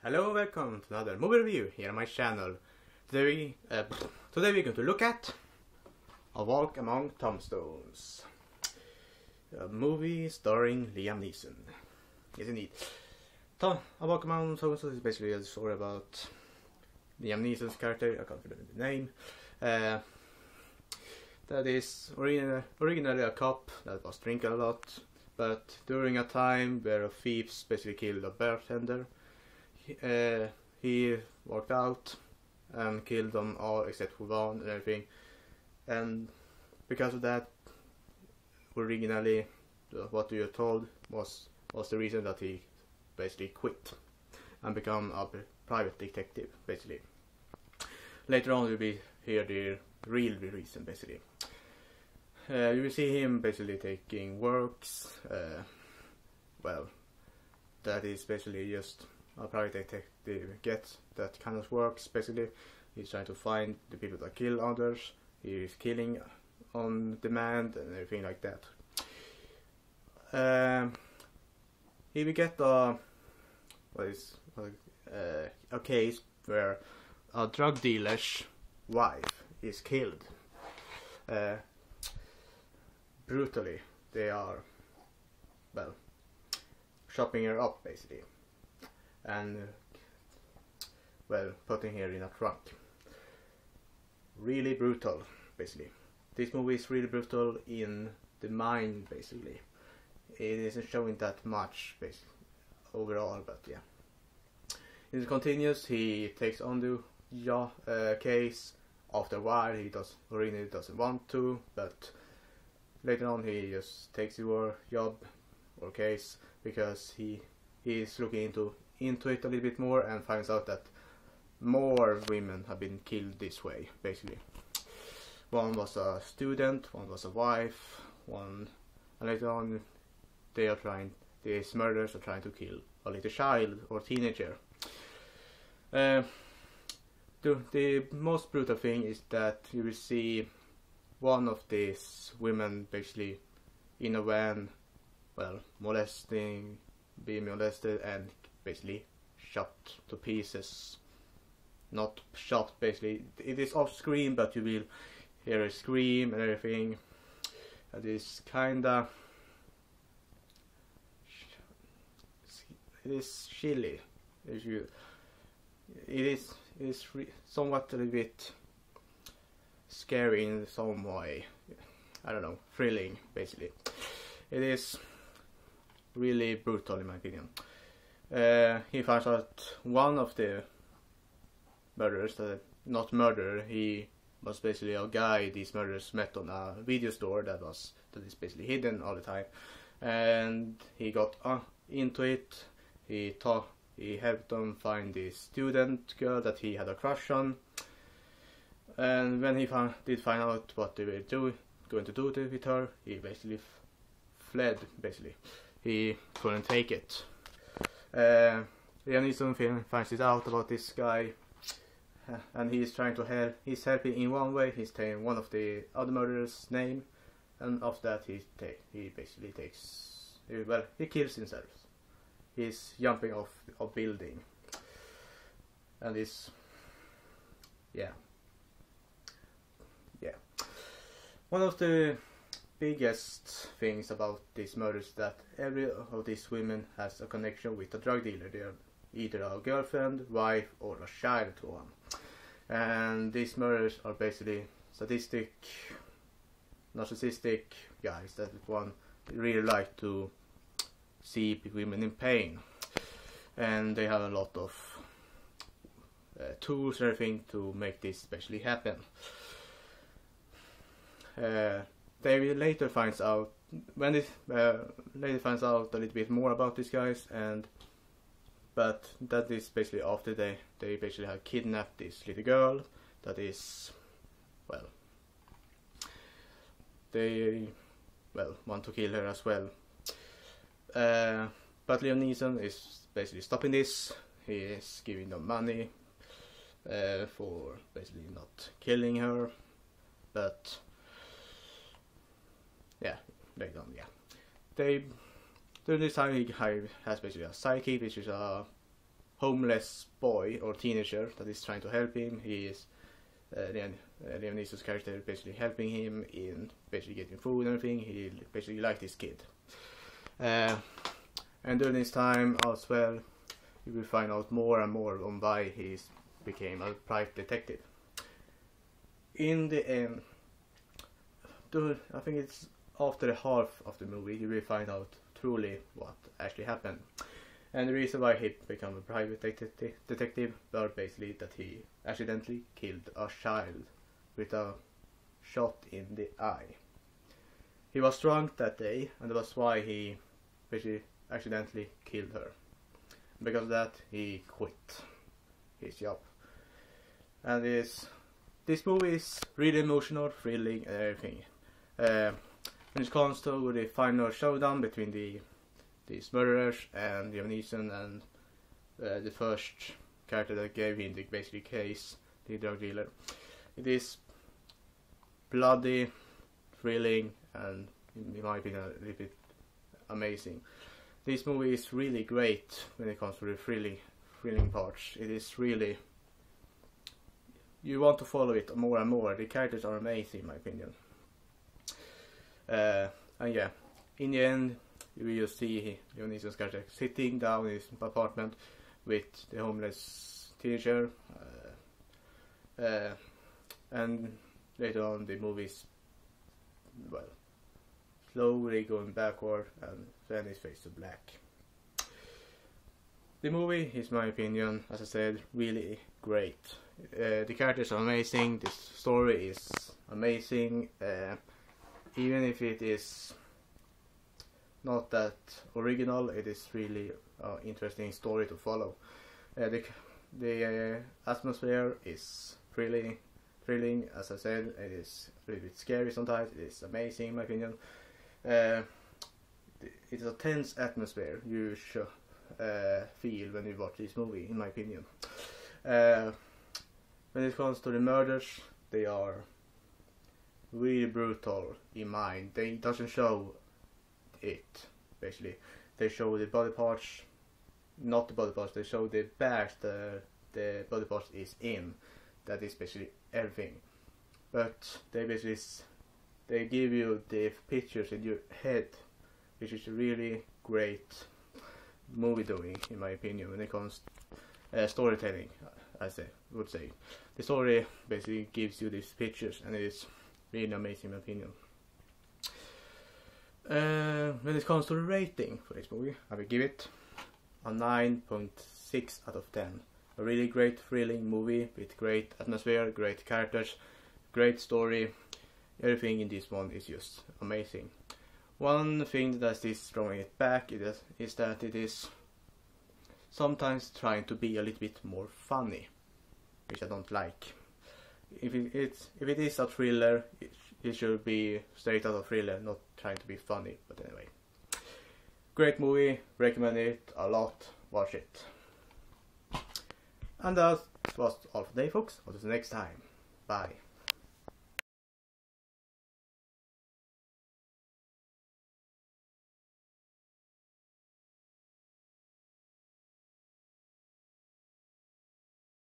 Hello, welcome to another movie review here on my channel. Today we're going to look at A Walk Among Tombstones, a movie starring Liam Neeson. Yes, indeed. A Walk Among Tombstones is basically a story about Liam Neeson's character. I can't remember the name. That is originally a cop that was drinking a lot, but during a time where thieves basically killed a bartender, he walked out and killed them all except for one and everything. And because of that, originally what you were told was the reason that he basically quit and become a private detective, basically. Later on, you'll hear the real reason, basically. You will see him basically taking works. Well, that is basically just a private detective gets that kind of works. Basically, he's trying to find the people that kill others. He is killing on demand and everything like that. He will get a case where a drug dealer's wife is killed. Brutally, they are, well, chopping her up basically, and well, putting her in a trunk. Really brutal, basically. This movie is really brutal in the mind, basically. It isn't showing that much, basically, overall, but yeah. It continues. He takes on the case. After a while, he really doesn't want to, but later on he just takes your job or case because he is looking into it a little bit more and finds out that more women have been killed this way, basically. One was a student, one was a wife, and later on these murderers are trying to kill a little child or teenager. The most brutal thing is that you will see one of these women basically in a van, well, being molested and basically shot to pieces. Not shot, basically. It is off screen, but you will hear a scream and everything. It is kinda... It is chilly. It is somewhat a little bit scary in some way. I don't know, thrilling, basically. It is really brutal in my opinion. He finds out one of the murderers, not murderer, he was basically a guy these murderers met on a video store that is basically hidden all the time, and he got into it. He helped them find the student girl that he had a crush on, and when he did find out what they were going to do with her, he basically fled. Basically, he couldn't take it. Liam Neeson finds out about this guy, and he's trying to help. He's helping in one way. He's taking one of the other murderers' name, and after that he basically takes. Well, he kills himself. He's jumping off a building, and this, yeah. One of the biggest things about these murders is that every of these women has a connection with a drug dealer. They are either a girlfriend, wife, or a child to one. And these murders are basically narcissistic guys that one really like to see women in pain. And they have a lot of tools and everything to make this especially happen. David later finds out a little bit more about these guys, but that is basically after they basically have kidnapped this little girl that is, well, they want to kill her as well. But Liam Neeson is basically stopping this. He is giving them money for basically not killing her, but yeah, later on, yeah. During this time he has basically a sidekick, which is a homeless boy or teenager that is trying to help him. He is Liam Neeson's character basically helping him in basically getting food and everything. He basically liked this kid. And during this time as well, you will find out more and more on why he became a private detective. In the end, I think it's after the half of the movie, you will find out truly what actually happened. And the reason why he became a private detective was basically that he accidentally killed a child with a shot in the eye. He was drunk that day, and that's why he basically accidentally killed her. Because of that, he quit his job. And this movie is really emotional, thrilling, and everything. When it comes to the final showdown between these murderers and Liam Neeson and the first character that gave him the basic case, the drug dealer, it is bloody, thrilling, and in my opinion a little bit amazing. This movie is really great when it comes to the thrilling parts. It is really, you want to follow it more and more. The characters are amazing in my opinion. And yeah, in the end you will just see Liam Neeson's character sitting down in his apartment with the homeless teenager, and later on the movie's, well, slowly going backward and then it fades to black. The movie is, in my opinion, as I said, really great. The characters are amazing, the story is amazing, even if it is not that original, it is really an interesting story to follow. The atmosphere is thrilling, as I said. It is a little bit scary sometimes. It is amazing in my opinion. It is a tense atmosphere you should feel when you watch this movie, in my opinion. When it comes to the murders, they are really brutal in mind. They doesn't show it, basically. They show the body parts, not the body parts, they show the bags the body parts is in. That is basically everything. But they basically, they give you the pictures in your head, which is really great movie doing, in my opinion, when it comes storytelling, I would say. The story basically gives you these pictures, and it is really amazing in my opinion. When it comes to the rating for this movie, I will give it a 9.6 out of 10. A really great thrilling movie with great atmosphere, great characters, great story. Everything in this one is just amazing. One thing that is drawing it back is that it is sometimes trying to be a little bit more funny, which I don't like. If it is a thriller, it should be straight out of thriller, not trying to be funny. But anyway, great movie, recommend it a lot, watch it. And that was all for today, folks. Until next time, bye.